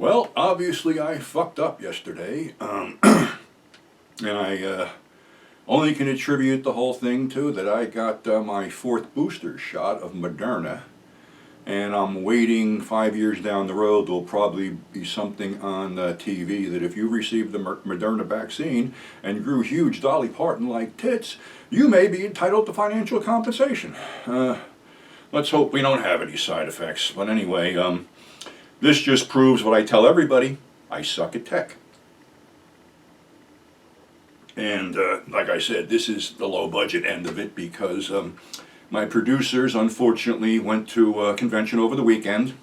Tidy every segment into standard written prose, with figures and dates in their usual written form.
Well, obviously I fucked up yesterday, and I only can attribute the whole thing to that I got my fourth booster shot of Moderna, and I'm waiting 5 years down the road. There'll probably be something on TV that if you received the Moderna vaccine and grew huge Dolly Parton-like tits, you may be entitled to financial compensation. Let's hope we don't have any side effects. But anyway, this just proves what I tell everybody: I suck at tech. And like I said, this is the low budget end of it because my producers unfortunately went to a convention over the weekend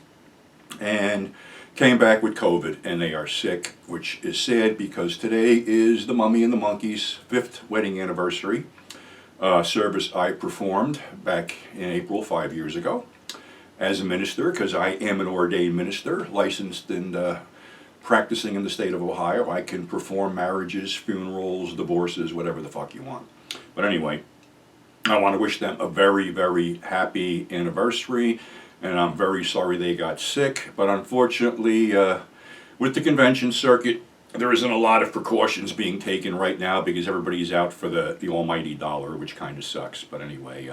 and came back with COVID, and they are sick, which is sad because today is the Mummy and the Monkeys' 5th wedding anniversary. Service I performed back in April 5 years ago as a minister, because I am an ordained minister, licensed and practicing in the state of Ohio. I can perform marriages, funerals, divorces, whatever the fuck you want. But anyway, I want to wish them a very, very happy anniversary, and I'm very sorry they got sick. But unfortunately, with the convention circuit, there isn't a lot of precautions being taken right now because everybody's out for the almighty dollar, which kind of sucks. But anyway,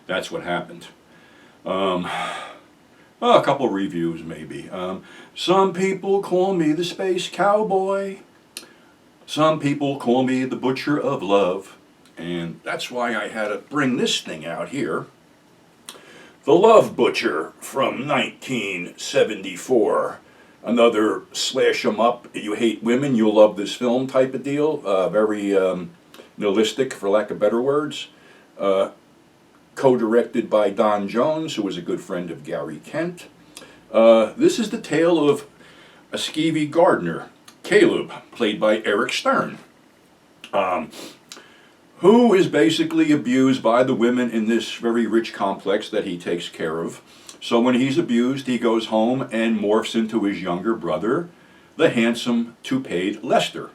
that's what happened. A couple reviews maybe. Some people call me the space cowboy. Some people call me the butcher of love. And that's why I had to bring this thing out here. The Love Butcher from 1974. Another slash 'em up, you hate women, you'll love this film type of deal. Very nihilistic, for lack of better words. Co-directed by Don Jones, who was a good friend of Gary Kent. This is the tale of a skeevy gardener, Caleb, played by Eric Stern, who is basically abused by the women in this very rich complex that he takes care of. So when he's abused, he goes home and morphs into his younger brother, the handsome, toupeed Lester,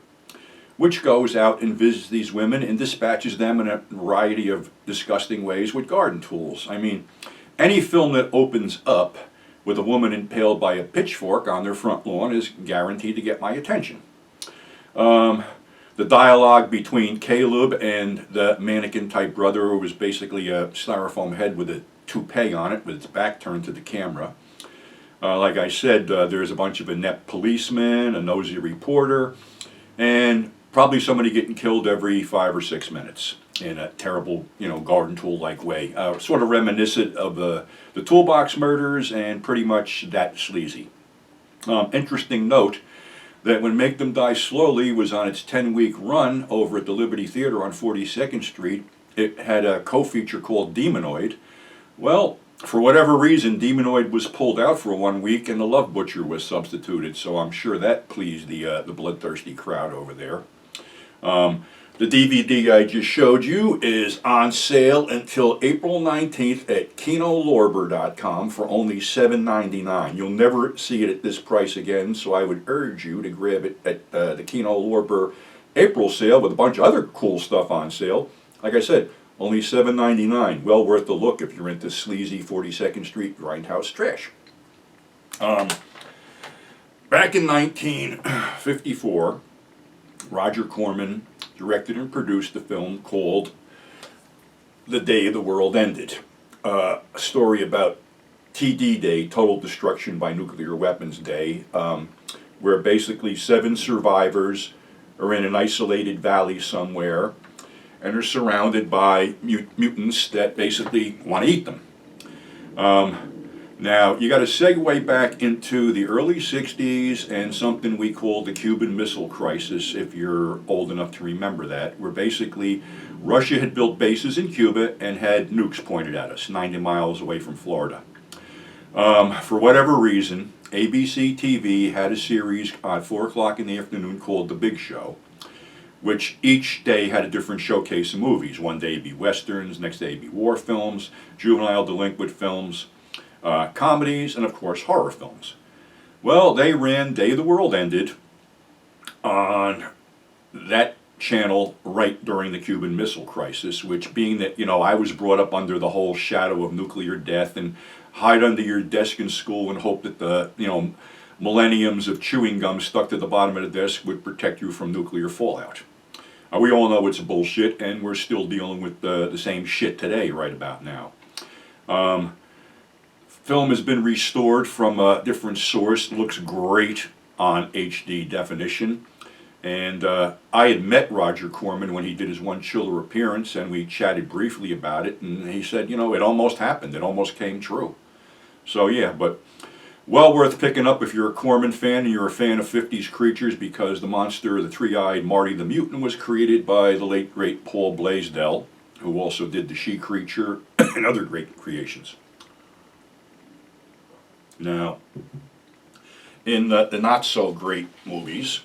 which goes out and visits these women and dispatches them in a variety of disgusting ways with garden tools. I mean, any film that opens up with a woman impaled by a pitchfork on their front lawn is guaranteed to get my attention. The dialogue between Caleb and the mannequin-type brother, who was basically a styrofoam head with a toupee on it with its back turned to the camera. Like I said, there's a bunch of inept policemen, a nosy reporter, and probably somebody getting killed every 5 or 6 minutes in a terrible, garden tool-like way. Sort of reminiscent of the Toolbox Murders and pretty much that sleazy. Interesting note that when Make Them Die Slowly was on its 10-week run over at the Liberty Theater on 42nd Street, it had a co-feature called Demonoid. Well, for whatever reason, Demonoid was pulled out for 1 week and The Love Butcher was substituted, so I'm sure that pleased the bloodthirsty crowd over there. The DVD I just showed you is on sale until April 19th at KinoLorber.com for only $7.99. You'll never see it at this price again, so I would urge you to grab it at the Kino Lorber April sale with a bunch of other cool stuff on sale. Like I said, only $7.99. Well worth the look if you're into sleazy 42nd Street grindhouse trash. Back in 1954, Roger Corman directed and produced a film called The Day the World Ended. A story about TD Day, Total Destruction by Nuclear Weapons Day, where basically 7 survivors are in an isolated valley somewhere and are surrounded by mutants that basically want to eat them. Now, you got to segue back into the early 60s and something we call the Cuban Missile Crisis, if you're old enough to remember that, where basically Russia had built bases in Cuba and had nukes pointed at us, 90 miles away from Florida. For whatever reason, ABC TV had a series at 4 o'clock in the afternoon called The Big Show, which each day had a different showcase of movies. One day it'd be westerns, next day it'd be war films, juvenile delinquent films, comedies, and of course horror films. Well, they ran Day the World Ended on that channel right during the Cuban Missile Crisis, which being that, I was brought up under the whole shadow of nuclear death and hide under your desk in school and hope that the, millenniums of chewing gum stuck to the bottom of the desk would protect you from nuclear fallout. We all know it's bullshit, and we're still dealing with the same shit today, right about now. Film has been restored from a different source. Looks great on HD definition. And I had met Roger Corman when he did his One Chiller appearance, and we chatted briefly about it, and he said, you know, it almost happened. It almost came true. So yeah, but well worth picking up if you're a Corman fan and you're a fan of 50s creatures, because the monster, the three-eyed Marty the Mutant, was created by the late, great Paul Blaisdell, who also did the She-Creature and other great creations. Now, in the not-so-great movies,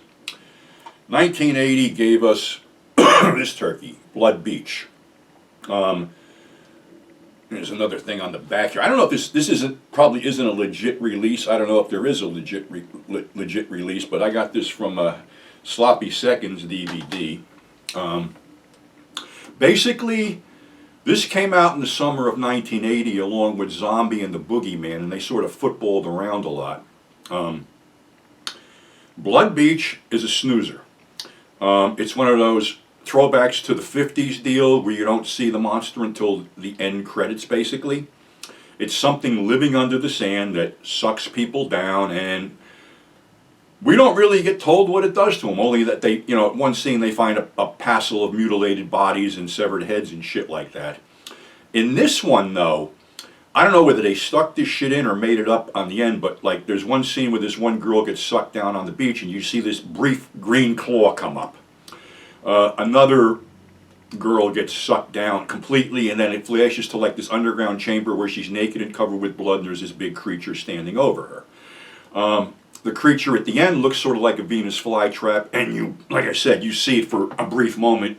1980 gave us this turkey, Blood Beach. There's another thing on the back here. I don't know if this probably isn't a legit release. I don't know if there is a legit release, but I got this from Sloppy Seconds DVD. Basically, this came out in the summer of 1980 along with Zombie and the Boogeyman, and they sort of footballed around a lot. Blood Beach is a snoozer. It's one of those throwbacks to the 50s deal where you don't see the monster until the end credits, basically. It's something living under the sand that sucks people down, and we don't really get told what it does to them, only that they, you know, at one scene they find a passel of mutilated bodies and severed heads and shit like that. In this one, though, I don't know whether they stuck this shit in or made it up on the end, but like there's one scene where this one girl gets sucked down on the beach and you see this brief green claw come up. Another girl gets sucked down completely, and then it flashes to like this underground chamber where she's naked and covered with blood, and there's this big creature standing over her. The creature at the end looks sort of like a Venus flytrap, and you, like I said, you see it for a brief moment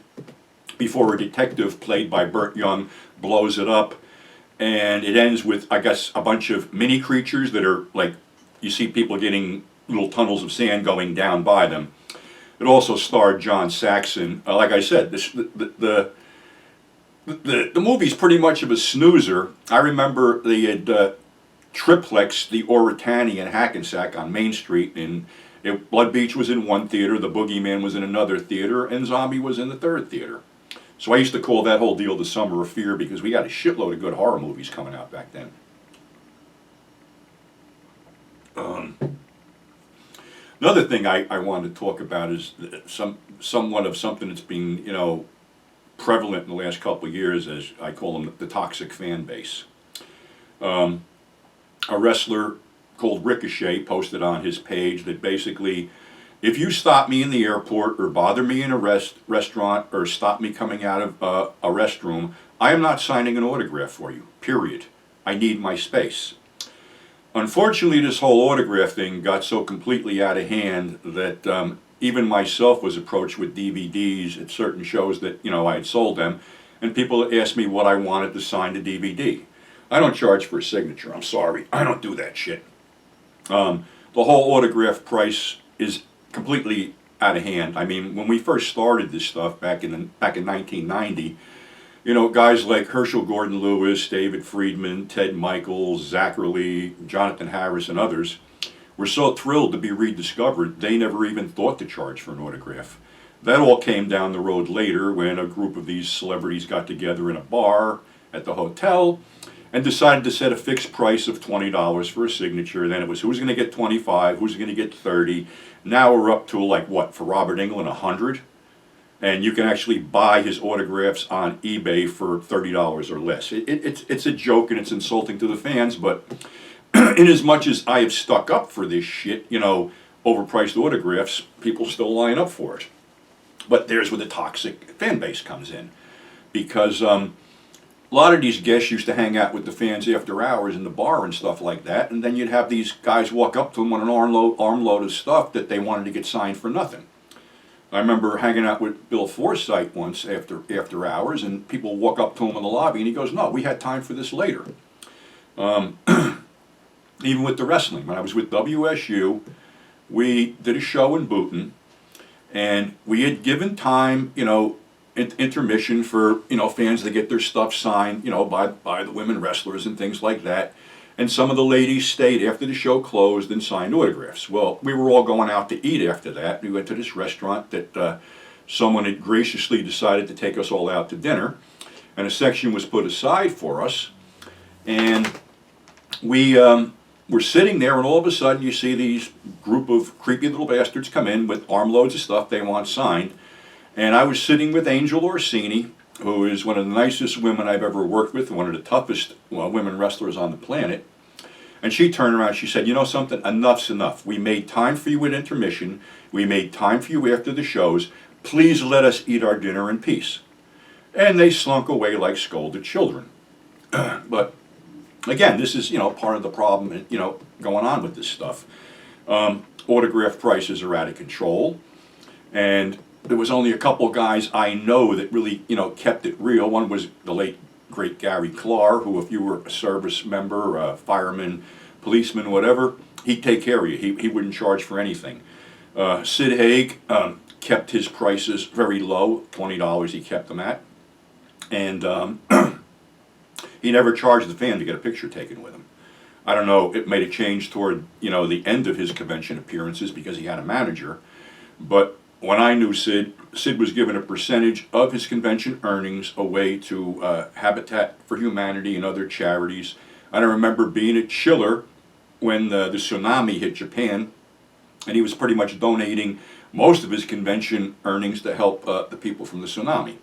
before a detective played by Burt Young blows it up, and it ends with, I guess, a bunch of mini creatures that are like, you see people getting little tunnels of sand going down by them. It also starred John Saxon. Like I said, the movie's pretty much of a snoozer. I remember they had triplex the Oritani in Hackensack on Main Street, and Blood Beach was in one theater, The Boogeyman was in another theater, and Zombie was in the third theater. So I used to call that whole deal the Summer of Fear, because we got a shitload of good horror movies coming out back then. Another thing I wanted to talk about is somewhat of something that's been, you know, prevalent in the last couple of years, as I call them, the toxic fan base. A wrestler called Ricochet posted on his page that basically, if you stop me in the airport or bother me in a restaurant or stop me coming out of a restroom, I am not signing an autograph for you, period. I need my space. Unfortunately, this whole autograph thing got so completely out of hand that even myself was approached with DVDs at certain shows that, you know, I had sold them, and people asked me what I wanted to sign the DVD. I don't charge for a signature, I'm sorry. I don't do that shit. The whole autograph price is completely out of hand. I mean, when we first started this stuff back in 1990, you know, guys like Herschel Gordon Lewis, David Friedman, Ted Michaels, Zachary, Jonathan Harris, and others were so thrilled to be rediscovered, they never even thought to charge for an autograph. That all came down the road later when a group of these celebrities got together in a bar at the hotel and decided to set a fixed price of $20 for a signature. Then it was who's going to get 25, who's going to get 30. Now we're up to like what, for Robert Englund, 100? And you can actually buy his autographs on eBay for $30 or less. It's a joke and it's insulting to the fans, but in as much as I have stuck up for this shit, you know, overpriced autographs, people still line up for it. But there's where the toxic fan base comes in. Because a lot of these guests used to hang out with the fans after hours in the bar and stuff like that, and then you'd have these guys walk up to them with an armload of stuff that they wanted to get signed for nothing. I remember hanging out with Bill Forsythe once after hours, and people walk up to him in the lobby, and he goes, "No, we had time for this later." Even with the wrestling, when I was with WSU, we did a show in Boonton, and we had given time, you know, intermission for, you know, fans to get their stuff signed, you know, by the women wrestlers and things like that. and some of the ladies stayed after the show closed and signed autographs. Well, we were all going out to eat after that. We went to this restaurant that someone had graciously decided to take us all out to dinner, and a section was put aside for us, and we were sitting there, and all of a sudden you see these group of creepy little bastards come in with armloads of stuff they want signed, and I was sitting with Angel Orsini, who is one of the nicest women I've ever worked with, one of the toughest women wrestlers on the planet. And she turned around, she said, you know something, enough's enough. We made time for you at intermission. We made time for you after the shows. Please let us eat our dinner in peace. And they slunk away like scolded children. But again, this is, part of the problem, going on with this stuff. Autograph prices are out of control. And there was only a couple guys I know that really, kept it real. One was the late, great Gary Clark, who if you were a service member, fireman, policeman, whatever, he'd take care of you. He wouldn't charge for anything. Sid Haig kept his prices very low, $20 he kept them at. And he never charged the fan to get a picture taken with him. I don't know, it made a change toward, the end of his convention appearances because he had a manager. But when I knew Sid was given a percentage of his convention earnings away to Habitat for Humanity and other charities. I remember being at Chiller when the tsunami hit Japan, and he was pretty much donating most of his convention earnings to help the people from the tsunami.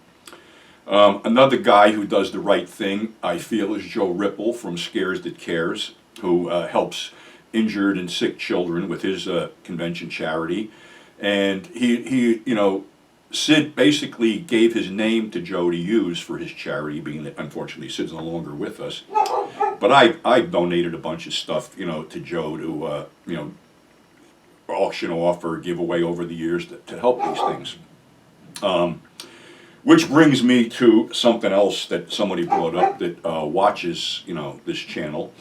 Another guy who does the right thing, I feel, is Joe Ripple from Scares That Cares, who helps injured and sick children with his convention charity. And he, Sid basically gave his name to Joe to use for his charity, being that unfortunately Sid's no longer with us. But I donated a bunch of stuff, to Joe to, auction off or give away over the years to help these things. Which brings me to something else that somebody brought up that watches, this channel.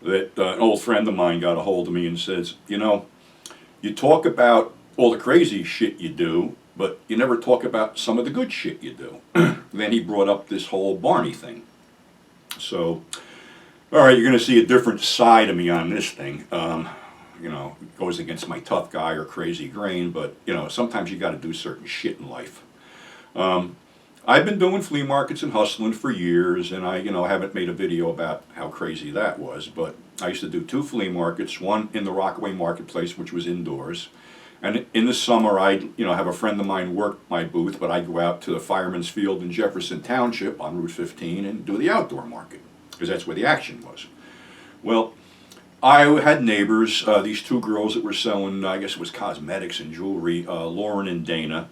That an old friend of mine got a hold of me and says, you talk about all the crazy shit you do, but you never talk about some of the good shit you do. Then he brought up this whole Barney thing. So, all right, you're going to see a different side of me on this thing. It goes against my tough guy or crazy grain, but, sometimes you got to do certain shit in life. I've been doing flea markets and hustling for years, and I, haven't made a video about how crazy that was, but I used to do 2 flea markets, one in the Rockaway Marketplace, which was indoors. And in the summer, I'd have a friend of mine work my booth, but I'd go out to the Fireman's Field in Jefferson Township on Route 15 and do the outdoor market, because that's where the action was. Well, I had neighbors, these 2 girls that were selling, I guess it was cosmetics and jewelry, Lauren and Dana.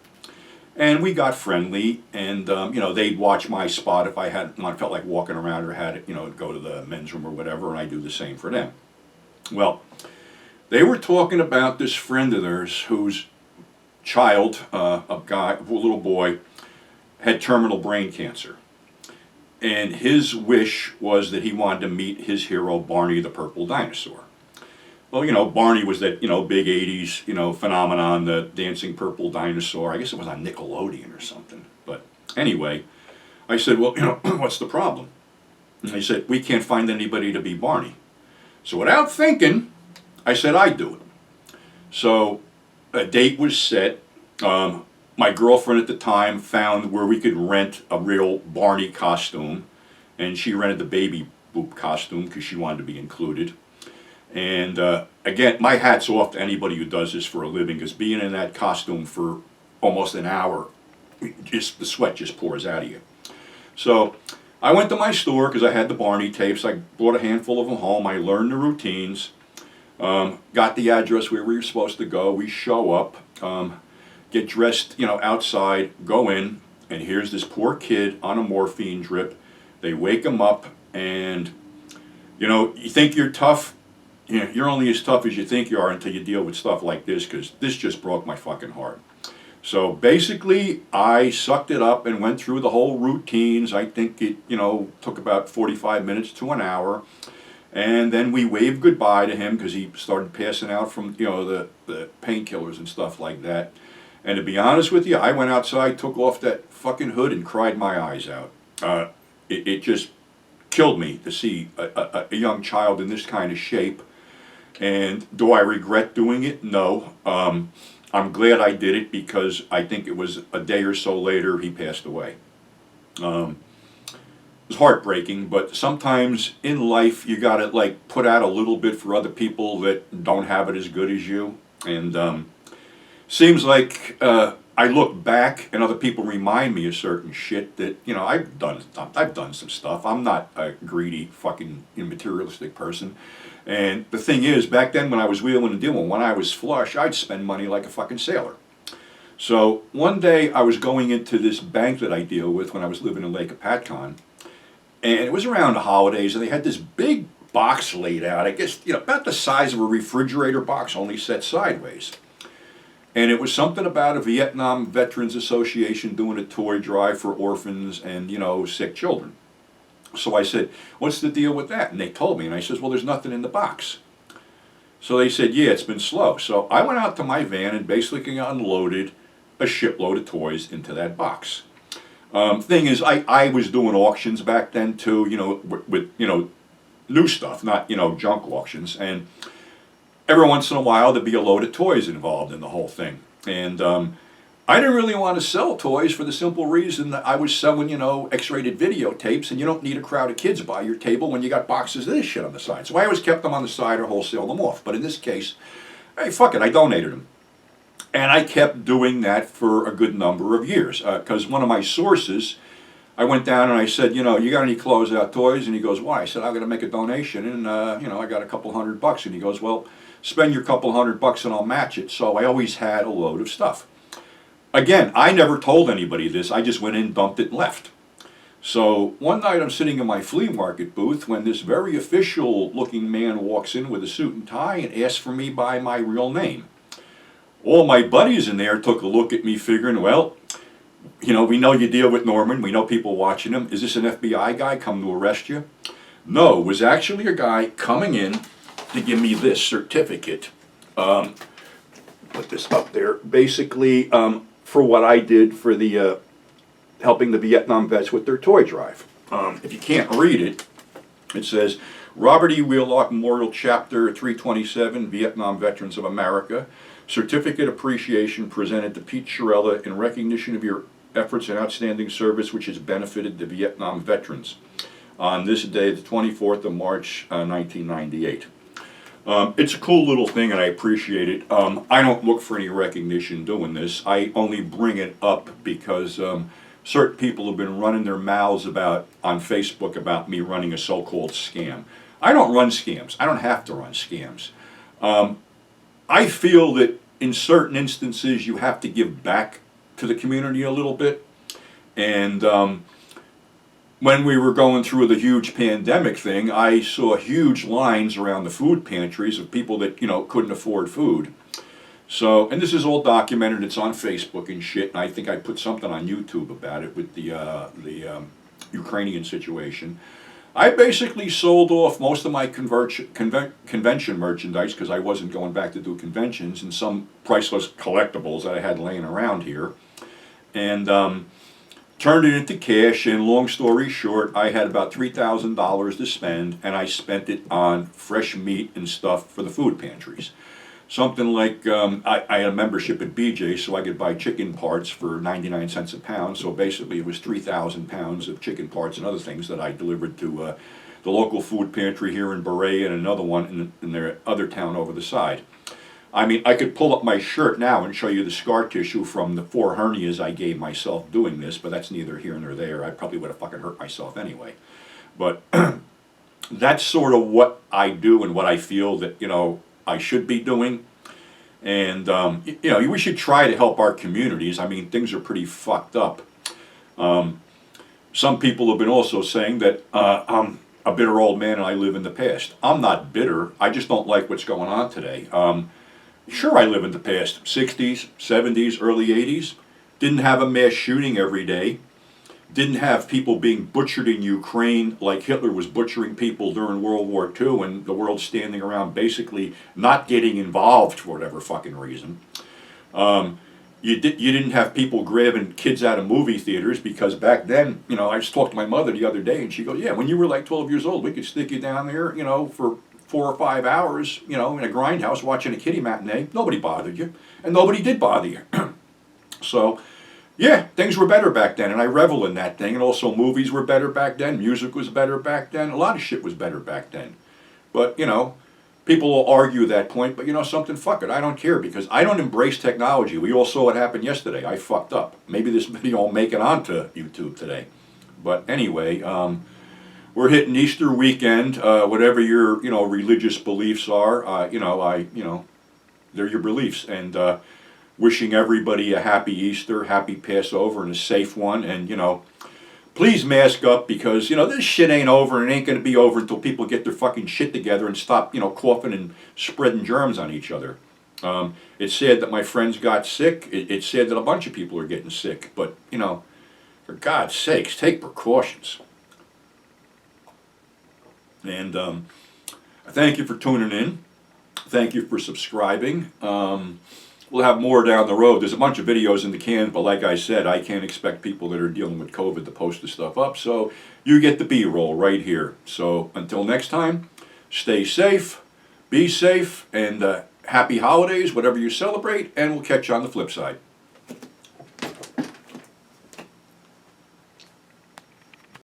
And we got friendly, and they'd watch my spot if I felt like walking around or had go to the men's room or whatever, and I do the same for them. Well, they were talking about this friend of theirs whose child, a little boy, had terminal brain cancer. And his wish was that he wanted to meet his hero, Barney the Purple Dinosaur. Well, Barney was that, big 80s, phenomenon, the dancing purple dinosaur. I guess it was on Nickelodeon or something. But anyway, I said, well, what's the problem? And they said, we can't find anybody to be Barney. So without thinking, I said I'd do it. So a date was set. My girlfriend at the time found where we could rent a real Barney costume, and she rented the baby boop costume because she wanted to be included. And again, my hat's off to anybody who does this for a living, because being in that costume for almost an hour, the sweat just pours out of you. So I went to my store because I had the Barney tapes. I brought a handful of them home. I learned the routines. Got the address where we were supposed to go. We show up, get dressed, outside, go in, and here's this poor kid on a morphine drip. They wake him up, and you think you're tough. You're only as tough as you think you are until you deal with stuff like this, because this just broke my fucking heart. So basically, I sucked it up and went through the whole routines. I think it, took about 45 minutes to an hour. And then we waved goodbye to him because he started passing out from, the painkillers and stuff like that. And to be honest with you, I went outside, took off that fucking hood, and cried my eyes out. It just killed me to see a young child in this kind of shape. And do I regret doing it? No. I'm glad I did it because I think it was a day or so later he passed away. It was heartbreaking, but sometimes in life you gotta like put out a little bit for other people that don't have it as good as you. And seems like I look back and other people remind me of certain shit that I've done some stuff. I'm not a greedy fucking materialistic person. And the thing is, back then when I was wheeling and dealing, when I was flush, I'd spend money like a fucking sailor. So one day I was going into this bank that I deal with when I was living in Lake Apatcon, and it was around the holidays, and they had this big box laid out, I guess, about the size of a refrigerator box, only set sideways. And it was something about a Vietnam Veterans Association doing a toy drive for orphans and, sick children. So I said, what's the deal with that? And they told me, and I says, well, there's nothing in the box. So they said, yeah, it's been slow. So I went out to my van and basically unloaded a shitload of toys into that box. Thing is, I was doing auctions back then too, with new stuff, not junk auctions, and every once in a while there'd be a load of toys involved in the whole thing. And I didn't really want to sell toys for the simple reason that I was selling, X-rated videotapes, and you don't need a crowd of kids by your table when you got boxes of this shit on the side. So I always kept them on the side or wholesale them off. But in this case, hey, fuck it, I donated them. And I kept doing that for a good number of years, because one of my sources, I went down and I said, you got any closeout toys? And he goes, why? I said, I'm going to make a donation, and, I got a couple $100. And he goes, well, spend your couple $100 and I'll match it. So I always had a load of stuff. Again, I never told anybody this. I just went in, dumped it, and left. So one night I'm sitting in my flea market booth when this very official looking man walks in with a suit and tie and asks for me by my real name. All my buddies in there took a look at me figuring, well, we know you deal with Norman. We know people watching him. Is this an FBI guy come to arrest you? No, it was actually a guy coming in to give me this certificate. Put this up there. Basically, for what I did for the helping the Vietnam vets with their toy drive. If you can't read it, it says, Robert E. Wheelock Memorial Chapter 327, Vietnam Veterans of America. Certificate appreciation presented to Pete Shirella in recognition of your efforts and outstanding service which has benefited the Vietnam veterans on this day, the 24th of March, 1998. It's a cool little thing and I appreciate it. I don't look for any recognition doing this. I only bring it up because certain people have been running their mouths on Facebook about me running a so-called scam. I don't run scams. I don't have to run scams. I feel that in certain instances you have to give back to the community a little bit. And when we were going through the huge pandemic thing, I saw huge lines around the food pantries of people that, couldn't afford food. So, and this is all documented, it's on Facebook and shit, and I think I put something on YouTube about it with the Ukrainian situation. I basically sold off most of my convention merchandise because I wasn't going back to do conventions, and some priceless collectibles that I had laying around here, and turned it into cash. And long story short, I had about $3,000 to spend, and I spent it on fresh meat and stuff for the food pantries. Something like, I had a membership at BJ, so I could buy chicken parts for 99 cents a pound. So basically it was 3,000 pounds of chicken parts and other things that I delivered to the local food pantry here in Berea and another one in their other town over the side. I mean, I could pull up my shirt now and show you the scar tissue from the 4 hernias I gave myself doing this, but that's neither here nor there. I probably would have fucking hurt myself anyway. But that's sort of what I do and what I feel that, I should be doing. And, we should try to help our communities. I mean, things are pretty fucked up. Some people have been also saying that I'm a bitter old man and I live in the past. I'm not bitter. I just don't like what's going on today. Sure, I live in the past. 60s, 70s, early 80s. Didn't have a mass shooting every day. Didn't have people being butchered in Ukraine like Hitler was butchering people during World War II, and the world standing around basically not getting involved for whatever fucking reason. you didn't have people grabbing kids out of movie theaters, because back then, I just talked to my mother the other day, and she goes, yeah, when you were like 12 years old, we could stick you down there, for 4 or 5 hours, in a grindhouse watching a kiddie matinee. Nobody bothered you, and nobody did bother you. So, yeah, things were better back then, and I revel in that thing. And also, movies were better back then, music was better back then, a lot of shit was better back then. But, people will argue that point, but something, fuck it, I don't care, because I don't embrace technology. We all saw what happened yesterday. I fucked up. Maybe this video will make it onto YouTube today. But anyway, we're hitting Easter weekend. Whatever your, religious beliefs are, they're your beliefs. And wishing everybody a happy Easter, happy Passover, and a safe one. And, please mask up, because, this shit ain't over, and it ain't going to be over until people get their fucking shit together and stop, coughing and spreading germs on each other. It's sad that my friends got sick. It's sad that a bunch of people are getting sick. But, for God's sakes, take precautions. And I thank you for tuning in. Thank you for subscribing. We'll have more down the road. There's a bunch of videos in the can, but like I said, I can't expect people that are dealing with COVID to post this stuff up. So you get the B-roll right here. So until next time, stay safe, be safe, and happy holidays, whatever you celebrate, and we'll catch you on the flip side.